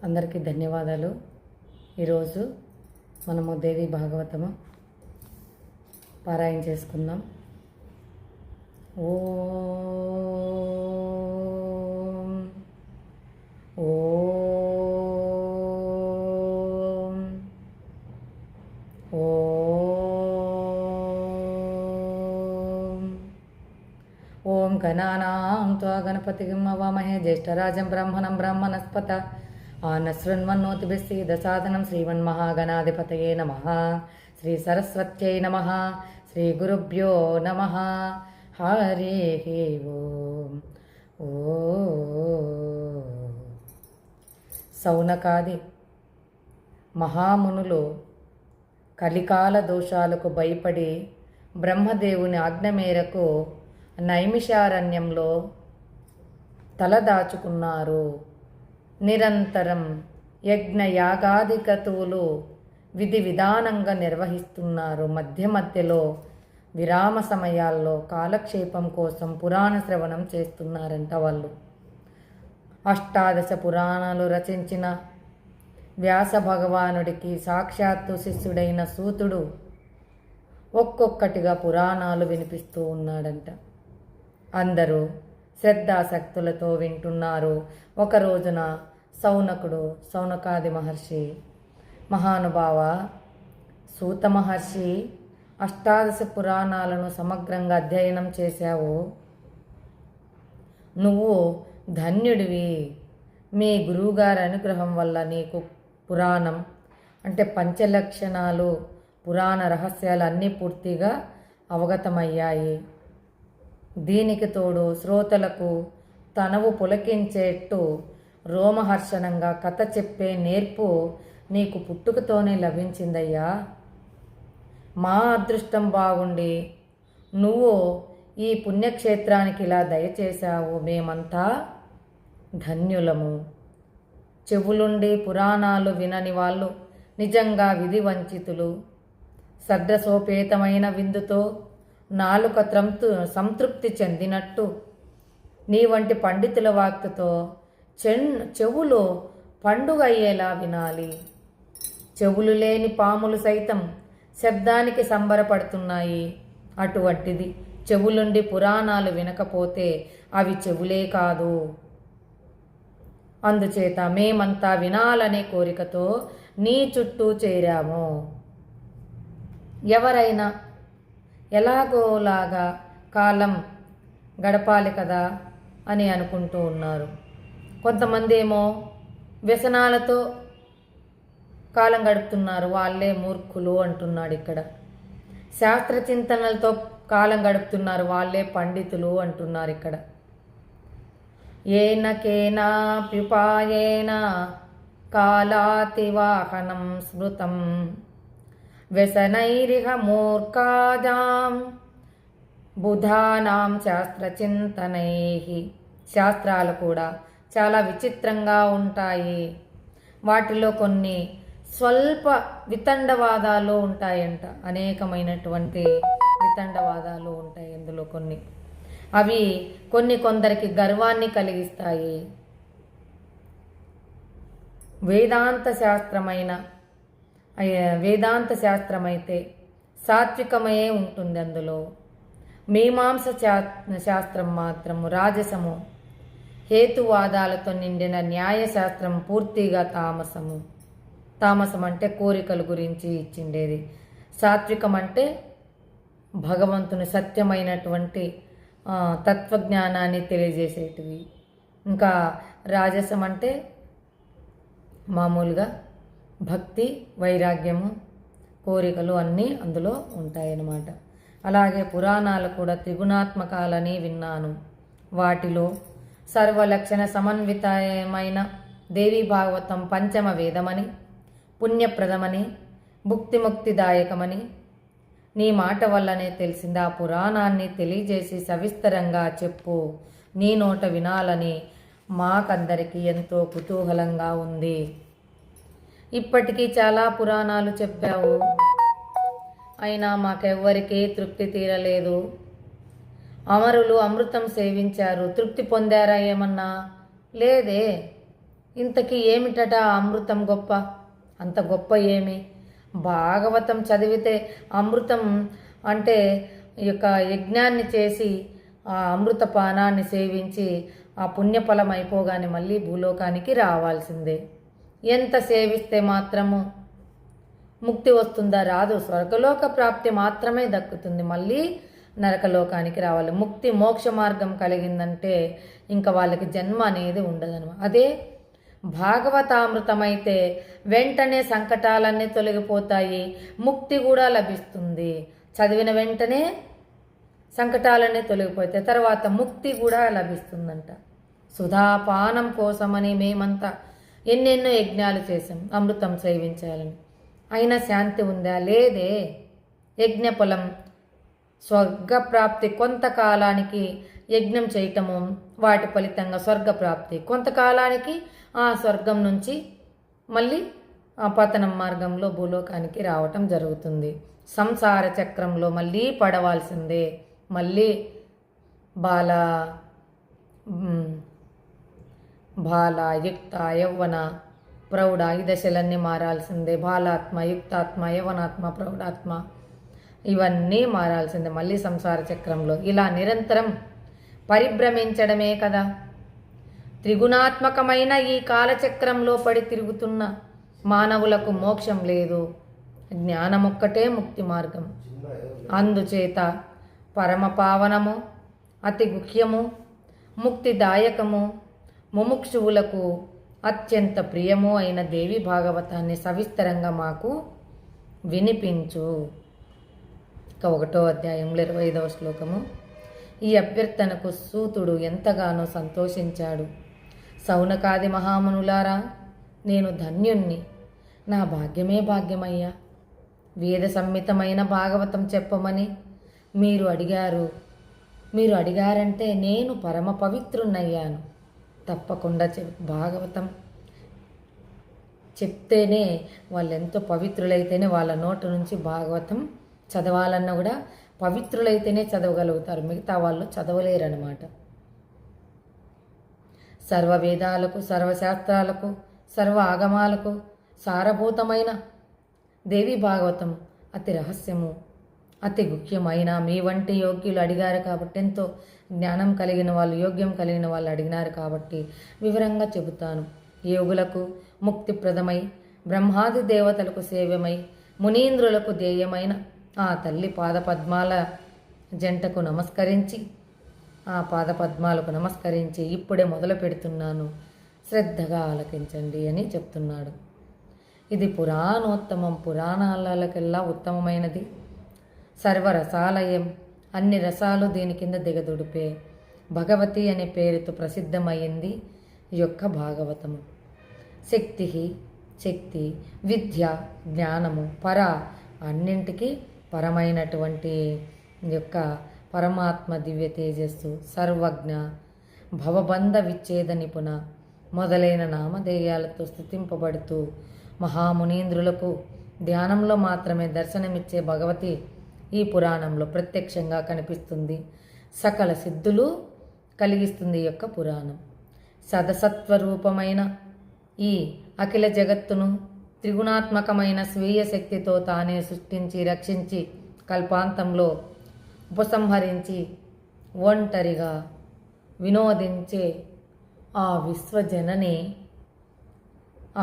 అందరికీ ధన్యవాదాలు. ఈరోజు మనము దేవి భాగవతము పారాయణ చేసుకుందాం. ఓం ఓం ఓం ఓం గణానాం త్వా గణపతిం అవామహే జ్యేష్ఠరాజం బ్రహ్మణం బ్రహ్మణస్పత ఆనశృణ్వన్నోతిభిస్సీదసాదనం శ్రీమన్మహాగణాధిపతయే నమః. శ్రీ సరస్వత్యై నమః. శ్రీ గురుభ్యో నమః. హరి ఓం. సౌనకాది మహామునులు కలికాల దోషాలకు భయపడి బ్రహ్మదేవుని ఆజ్ఞ మేరకు నైమిషారణ్యంలో తలదాచుకున్నారు. నిరంతరం యజ్ఞయాగాది క్రతువులు విధి విధానంగా నిర్వహిస్తున్నారు. మధ్య మధ్యలో విరామ సమయాల్లో కాలక్షేపం కోసం పురాణ శ్రవణం చేస్తున్నారంట వాళ్ళు. 18 పురాణాలు రచించిన వ్యాస భగవానుడికి సాక్షాత్తు శిష్యుడైన సూతుడు ఒక్కొక్కటిగా పురాణాలు వినిపిస్తూ ఉన్నాడంట. అందరూ శ్రద్ధాశక్తులతో వింటున్నారు. ఒక రోజున సౌనకాది మహర్షి, మహానుభావ సూత మహర్షి 18 పురాణాలను సమగ్రంగా అధ్యయనం చేశావు. నువ్వు ధన్యుడివి. మీ గురువుగారి అనుగ్రహం వల్ల నీకు పురాణం అంటే పంచలక్షణాలు, పురాణ రహస్యాలు అన్నీ పూర్తిగా అవగతమయ్యాయి. దీనికి తోడు శ్రోతలకు తనవు పులకించేట్టు రోమహర్షణంగా కథ చెప్పే నేర్పు నీకు పుట్టుకతోనే లభించిందయ్యా. మా అదృష్టం బాగుండి నువ్వు ఈ పుణ్యక్షేత్రానికి ఇలా దయచేశావు. మేమంతా ధన్యులము. చెవులుండి పురాణాలు వినని వాళ్ళు నిజంగా విధి వంచితులు. సడ్రసోపేతమైన విందుతో నాలుక సంతృప్తి చెందినట్టు నీ వంటి పండితుల వాక్తుతో చెవులు పండుగ అయ్యేలా వినాలి. చెవులు లేని పాములు సైతం శబ్దానికి సంబరపడుతున్నాయి. అటువంటిది చెవులుండి పురాణాలు వినకపోతే అవి చెవులే కాదు. అందుచేత మేమంతా వినాలనే కోరికతో నీ చుట్టూ చేరాము. ఎవరైనా ఎలాగోలాగా కాలం గడపాలి కదా అని అనుకుంటూ ఉన్నారు. కొంతమంది ఏమో వ్యసనాలతో కాలం గడుపుతున్నారు. వాళ్ళే మూర్ఖులు అంటున్నాడు ఇక్కడ. శాస్త్ర చింతనలతో కాలం గడుపుతున్నారు. వాళ్ళే పండితులు అంటున్నారు ఇక్కడ. ఏనకేనా ప్యుపాయేన కాలాతివాహనం స్మృతం వ్యసనైరిహ మూర్ఖాజాం బుధానాం శాస్త్రచింతనై. శాస్త్రాలు కూడా చాలా విచిత్రంగా ఉంటాయి. వాటిలో కొన్ని స్వల్ప వితండవాదాలు ఉంటాయంట. అనేకమైనటువంటి వితండవాదాలు ఉంటాయి అందులో కొన్ని. అవి కొందరికి గర్వాన్ని కలిగిస్తాయి. వేదాంత శాస్త్రమైతే సాత్వికమే ఉంటుంది అందులో. మీమాంస శాస్త్రం మాత్రము రాజసము, హేతువాదాలతో నిండిన న్యాయశాస్త్రం పూర్తిగా తామసము. తామసం అంటే కోరికల గురించి ఇచ్చిండేది. సాత్వికం అంటే భగవంతుని సత్యమైనటువంటి తత్వజ్ఞానాన్ని తెలియజేసేటివి. ఇంకా రాజసం అంటే మామూలుగా భక్తి, వైరాగ్యము, కోరికలు అన్నీ అందులో ఉంటాయన్నమాట. అలాగే పురాణాలు కూడా త్రిగుణాత్మకాలని విన్నాను. వాటిలో సర్వలక్షణ సమన్వితమైన దేవీ భాగవతం పంచమ వేదమని, పుణ్యప్రదమని, భుక్తిముక్తిదాయకమని నీ మాట వల్లనే తెలిసింది. ఆ పురాణాన్ని తెలియజేసి సవిస్తరంగా చెప్పు. నీ నోట వినాలని మాకందరికీ ఎంతో కుతూహలంగా ఉంది. ఇప్పటికీ చాలా పురాణాలు చెప్పావు, అయినా మాకెవ్వరికీ తృప్తి తీరలేదు. అమరులు అమృతం సేవించారు, తృప్తి పొందారా ఏమన్నా? లేదే. ఇంతకీ ఏమిటట అమృతం గొప్ప? అంత గొప్ప ఏమి? భాగవతం చదివితే అమృతం అంటే ఈ యొక్క యజ్ఞాన్ని చేసి ఆ అమృత పానాన్ని సేవించి ఆ పుణ్యఫలం అయిపోగానే మళ్ళీ భూలోకానికి రావాల్సిందే. ఎంత సేవిస్తే మాత్రము ముక్తి వస్తుందా? రాదు. స్వర్గలోక ప్రాప్తి మాత్రమే దక్కుతుంది. మళ్ళీ నరకలోకానికి రావాలి. ముక్తి మోక్ష మార్గం కలిగిందంటే ఇంకా వాళ్ళకి జన్మ అనేది ఉండదన్నమాట. అదే భాగవతామృతమైతే వెంటనే సంకటాలన్నీ తొలగిపోతాయి, ముక్తి కూడా లభిస్తుంది. చదివిన వెంటనే సంకటాలన్నీ తొలగిపోతాయి, తర్వాత ముక్తి కూడా లభిస్తుందంట. సుధాపానం కోసమని మేమంతా ఎన్నెన్నో యజ్ఞాలు చేసాం అమృతం సేవించాలని. అయినా శాంతి ఉందా? లేదే. యజ్ఞఫలం స్వర్గప్రాప్తి, కొంతకాలానికి యజ్ఞం చేయటము వాటి ఫలితంగా స్వర్గప్రాప్తి, కొంతకాలానికి ఆ స్వర్గం నుంచి మళ్ళీ ఆ పతనం మార్గంలో భూలోకానికి రావటం జరుగుతుంది. సంసార చక్రంలో మళ్ళీ పడవాల్సిందే. మళ్ళీ బాల యుక్త యౌవన ప్రౌఢ ఈ దశలన్నీ మారాల్సిందే. బాలాత్మ, యుక్తాత్మ, యవనాత్మ, ప్రౌఢాత్మ ఇవన్నీ మారాల్సిందే మళ్ళీ సంసార చక్రంలో. ఇలా నిరంతరం పరిభ్రమించడమే కదా. త్రిగుణాత్మకమైన ఈ కాలచక్రంలో పడి తిరుగుతున్న మానవులకు మోక్షం లేదు. జ్ఞానమొక్కటే ముక్తి మార్గం. అందుచేత పరమ పావనము, అతి గుహ్యము, ముక్తిదాయకము, ముముక్షువులకు అత్యంత ప్రియము అయిన దేవి భాగవతాన్ని సవిస్తరంగా మాకు వినిపించు. ఇక 1వ అధ్యాయంలో 25వ శ్లోకము. ఈ అభ్యర్థనకు సూతుడు ఎంతగానో సంతోషించాడు. సౌనకాది మహామునులారా, నేను ధన్యుణ్ణి, నా భాగ్యమే భాగ్యమయ్యా. వేద సంహితమైన భాగవతం చెప్పమని మీరు అడిగారంటే నేను పరమ పవిత్రున్నయ్యాను. తప్పకుండా భాగవతం చెప్తేనే వాళ్ళు ఎంతో పవిత్రులైతేనే వాళ్ళ నోటి నుంచి భాగవతం చదవాలన్నా కూడా పవిత్రులైతేనే చదవగలుగుతారు. మిగతా వాళ్ళు చదవలేరన్నమాట. సర్వ వేదాలకు, సర్వశాస్త్రాలకు, సర్వ ఆగమాలకు సారభూతమైన దేవి భాగవతం అతి రహస్యము, అతి గుహ్యమైన మీ వంటి యోగ్యులు అడిగారు కాబట్టి, ఎంతో జ్ఞానం కలిగిన వాళ్ళు, యోగ్యం కలిగిన వాళ్ళు అడిగినారు కాబట్టి వివరంగా చెబుతాను. యోగులకు ముక్తిప్రదమై, బ్రహ్మాది దేవతలకు సేవ్యమై, మునీంద్రులకు ధ్యేయమైన ఆ తల్లి పాదపద్మాల జంటకు నమస్కరించి, ఆ పాదపద్మాలకు నమస్కరించి ఇప్పుడే మొదలు పెడుతున్నాను, శ్రద్ధగా ఆలకించండి అని చెప్తున్నాడు. ఇది పురాణోత్తమం, పురాణాలకెల్లా ఉత్తమమైనది. సర్వరసాలయం, అన్ని రసాలు దీని కింద దిగదుడిపే. భగవతి అనే పేరుతో ప్రసిద్ధమైంది ఈ యొక్క భాగవతము. శక్తి, విద్య, జ్ఞానము, అన్నింటికీ పరమైనటువంటి యొక్క పరమాత్మ దివ్య తేజస్సు, సర్వజ్ఞ, భవబంధ విచ్ఛేద నిపుణ మొదలైన నామధేయాలతో స్తుతింపబడుతూ మహామునీంద్రులకు ధ్యానంలో మాత్రమే దర్శనమిచ్చే భగవతి ఈ పురాణంలో ప్రత్యక్షంగా కనిపిస్తుంది. సకల సిద్ధులు కలిగిస్తుంది ఈ యొక్క పురాణం. సదసత్వరూపమైన ఈ అఖిల జగత్తును త్రిగుణాత్మకమైన స్వీయ శక్తితో తానే సృష్టించి, రక్షించి, కల్పాంతంలో ఉపసంహరించి, ఒంటరిగా వినోదించే ఆ విశ్వజనని,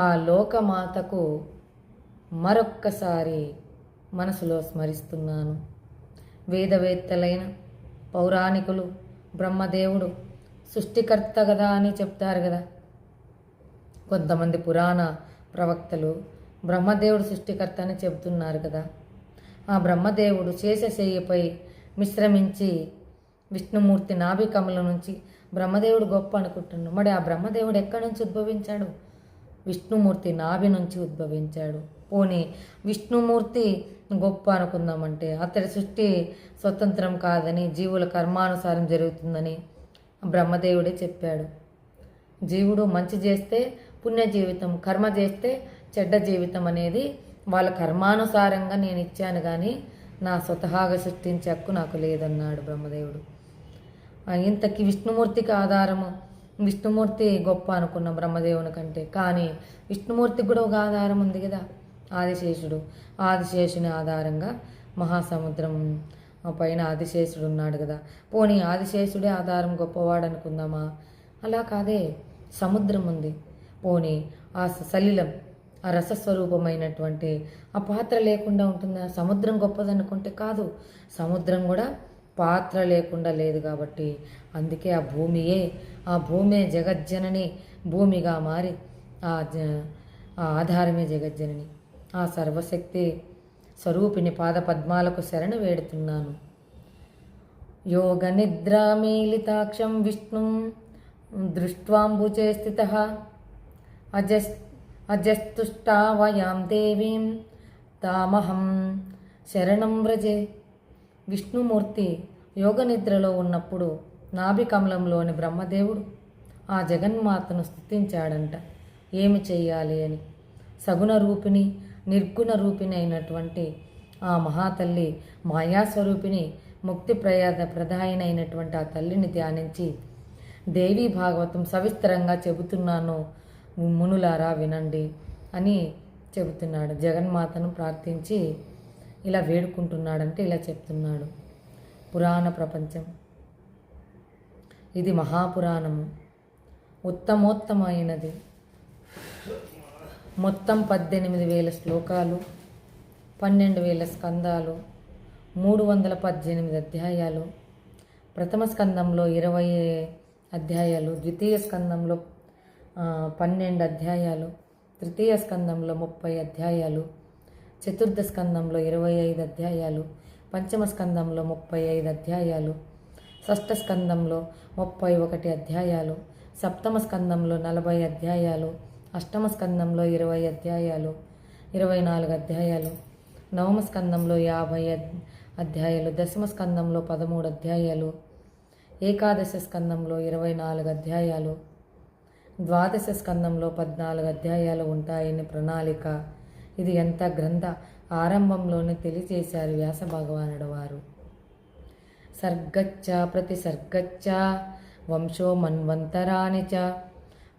ఆ లోకమాతకు మరొక్కసారి మనసులో స్మరిస్తున్నాను. వేదవేత్తలైన పౌరాణికులు బ్రహ్మదేవుడు సృష్టికర్త కదా అని చెప్తారు కదా. కొంతమంది పురాణ ప్రవక్తలు బ్రహ్మదేవుడు సృష్టికర్త అని చెబుతున్నారు కదా. ఆ బ్రహ్మదేవుడు శేషశయ్యపై విశ్రమించి విష్ణుమూర్తి నాభికమల నుంచి బ్రహ్మదేవుడు గొప్ప అనుకుంటున్నాడు. మరి ఆ బ్రహ్మదేవుడు ఎక్కడి నుంచి ఉద్భవించాడు? విష్ణుమూర్తి నాభి నుంచి ఉద్భవించాడు. పోనీ విష్ణుమూర్తి గొప్ప అనుకుందామంటే అతడి సృష్టి స్వతంత్రం కాదని, జీవుల కర్మానుసారం జరుగుతుందని బ్రహ్మదేవుడే చెప్పాడు. జీవుడు మంచి చేస్తే పుణ్య జీవితం, కర్మ చేస్తే చెడ్డ జీవితం అనేది వాళ్ళ కర్మానుసారంగా నేను ఇచ్చాను, కానీ నా స్వతహాగా సృష్టించే హక్కు నాకు లేదన్నాడు బ్రహ్మదేవుడు. ఇంతకీ విష్ణుమూర్తికి ఆధారము విష్ణుమూర్తి గొప్ప అనుకున్న బ్రహ్మదేవుని కంటే. కానీ విష్ణుమూర్తికి కూడా ఒక ఆధారం ఉంది కదా, ఆదిశేషుడు. ఆదిశేషుని ఆధారంగా మహాసముద్రం పైన ఆదిశేషుడు ఉన్నాడు కదా. పోనీ ఆదిశేషుడే ఆధారం గొప్పవాడు అనుకుందామా? అలా కాదే, సముద్రం ఉంది. పోనీ ఆ సలిలం, ఆ రసస్వరూపమైనటువంటి ఆ పాత్ర లేకుండా ఉంటుందా? సముద్రం గొప్పదనుకుంటే కాదు, సముద్రం కూడా పాత్ర లేకుండా లేదు. కాబట్టి అందుకే ఆ భూమే జగజ్జనని భూమిగా మారి ఆ ఆధారమే జగజ్జనని, ఆ సర్వశక్తి స్వరూపిణి పాద పద్మాలకు శరణు వేడుతున్నాను. యోగ నిద్రామీలితాక్షం విష్ణుం దృష్ట్వాంబుజే స్థితః అజస్తుష్టావయాం దేవీం తామహం శరణం వ్రజే. విష్ణుమూర్తి యోగ నిద్రలో ఉన్నప్పుడు నాభికమలంలోని బ్రహ్మదేవుడు ఆ జగన్మాతను స్తుతించాడంట. ఏమి చెయ్యాలి అని. సగుణ రూపిణి, నిర్గుణ రూపిణి అయినటువంటి ఆ మహాతల్లి, మాయాస్వరూపిణి, ముక్తి ప్రదాయినైనటువంటి ఆ తల్లిని ధ్యానించి, దేవీ భాగవతం సవిస్తరంగా చెబుతున్నాను మునులారా వినండి అని చెబుతున్నాడు. జగన్మాతను ప్రార్థించి ఇలా వేడుకుంటున్నాడంటే ఇలా చెప్తున్నాడు. పురాణ ప్రపంచం ఇది మహాపురాణము, ఉత్తమోత్తమైనది. మొత్తం 18,000 శ్లోకాలు, 12,000 స్కందాలు, 318 అధ్యాయాలు. ప్రథమ స్కందంలో 20 అధ్యాయాలు, ద్వితీయ స్కందంలో 12 అధ్యాయాలు, తృతీయ స్కందంలో 30 అధ్యాయాలు, చతుర్థ స్కందంలో 25 అధ్యాయాలు, పంచమ స్కందంలో 35 అధ్యాయాలు, షష్ఠ స్కందంలో 31 అధ్యాయాలు, సప్తమ స్కందంలో 40 అధ్యాయాలు, అష్టమ స్కందంలో 20 అధ్యాయాలు, 24 అధ్యాయాలు, నవమ స్కందంలో 50 అధ్యాయాలు, దశమ స్కందంలో 13 అధ్యాయాలు, ఏకాదశ స్కందంలో 24 అధ్యాయాలు, ద్వాదశ స్కందంలో 14 అధ్యాయాలు ఉంటాయని ప్రణాళిక. ఇది ఎంత గ్రంథ ఆరంభంలోనే తెలియచేశారు వ్యాస భగవానుడు వారు. సర్గచ్చ ప్రతిసర్గచ్చ వంశో మన్వంతరాణి చ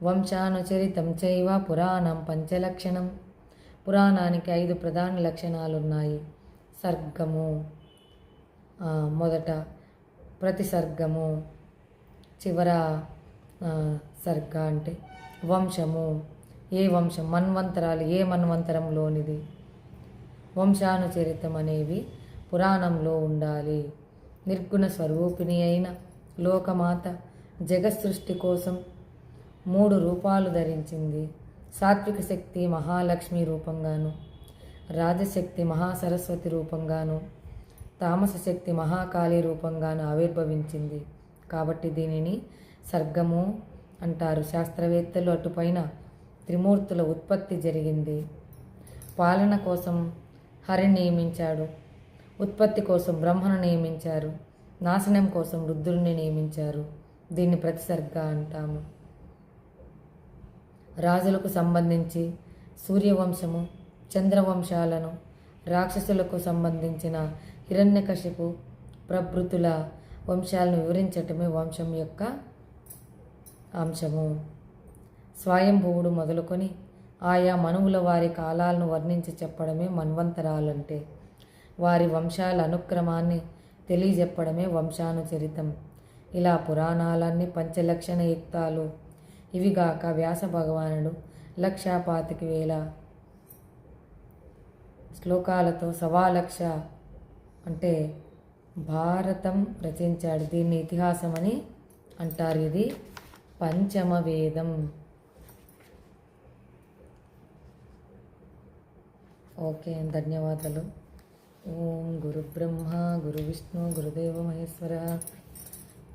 వంశానుచరితం చైవ పురాణం పంచలక్షణం. పురాణానికి 5 ప్రధాన లక్షణాలున్నాయి. సర్గము మొదట, ప్రతిసర్గము చివర సర్గ అంటే వంశము, ఏ వంశం, మన్వంతరాలు ఏ మన్వంతరంలోనిది. వంశానుచరితం అనేవి పురాణంలో ఉండాలి. నిర్గుణ స్వరూపిణి అయిన లోకమాత జగత్సృష్టి కోసం 3 రూపాలు ధరించింది. సాత్విక శక్తి మహాలక్ష్మి రూపంగాను, రాజశక్తి మహాసరస్వతి రూపంగాను, తామస శక్తి మహాకాళి రూపంగాను ఆవిర్భవించింది. కాబట్టి దీనిని సర్గము అంటారు. శాస్త్రవేత్తలు అటుపైన త్రిమూర్తుల ఉత్పత్తి జరిగింది. పాలన కోసం హరిని నియమించాడు, ఉత్పత్తి కోసం బ్రహ్మను నియమించారు, నాశనం కోసం రుద్రుడిని నియమించారు. దీన్ని ప్రతిసర్గ అంటాము. రాజులకు సంబంధించి సూర్యవంశము, చంద్రవంశాలను, రాక్షసులకు సంబంధించిన హిరణ్యకశిపు ప్రభృతుల వంశాలను వివరించటమే వంశం యొక్క అంశము. స్వయంభువుడు మొదలుకొని ఆయా మనువుల వారి కాలాలను వర్ణించి చెప్పడమే మన్వంతరాలంటే. వారి వంశాల అనుక్రమాన్ని తెలియజెప్పడమే వంశానుచరితం. ఇలా పురాణాలన్నీ పంచలక్షణయుక్తాలు. ఇవిగాక వ్యాస భగవానుడు 1,25,000 శ్లోకాలతో 1,00,000 అంటే భారతం రచించాడు. దీన్ని ఇతిహాసం అని అంటారు. ఇది పంచమ వేదం. ఓకే, ధన్యవాదాలు. ఓం గురు బ్రహ్మ గురు విష్ణు గురుదేవ మహేశ్వర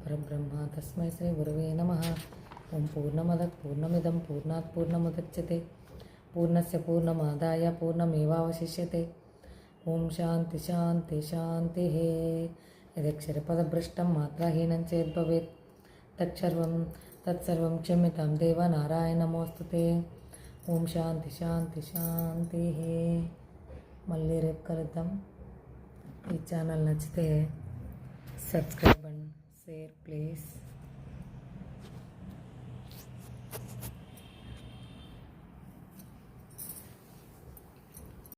పరబ్రహ్మ తస్మై శ్రీ గురువే నమః. ఓం పూర్ణమద పూర్ణమిదం పూర్ణాత్ పూర్ణముదచ్యతే పూర్ణస్య పూర్ణమాదాయ పూర్ణమేవావశిష్యతే. ఓం శాంతి శాంతి శాంతి. యదక్షరపదభ్రష్టం మాత్రాహీనం చేద్భవేత్ తత్సర్వం క్షమ్యతాం దేవ నారాయణ నమోస్తుతే. ఓం శాంతి శాంతి శాంతి. మళ్ళీ రేపు కలుద్దాం. ఈ ఛానల్ నచ్చితే సబ్స్క్రైబ్ అండ్ షేర్ ప్లీజ్.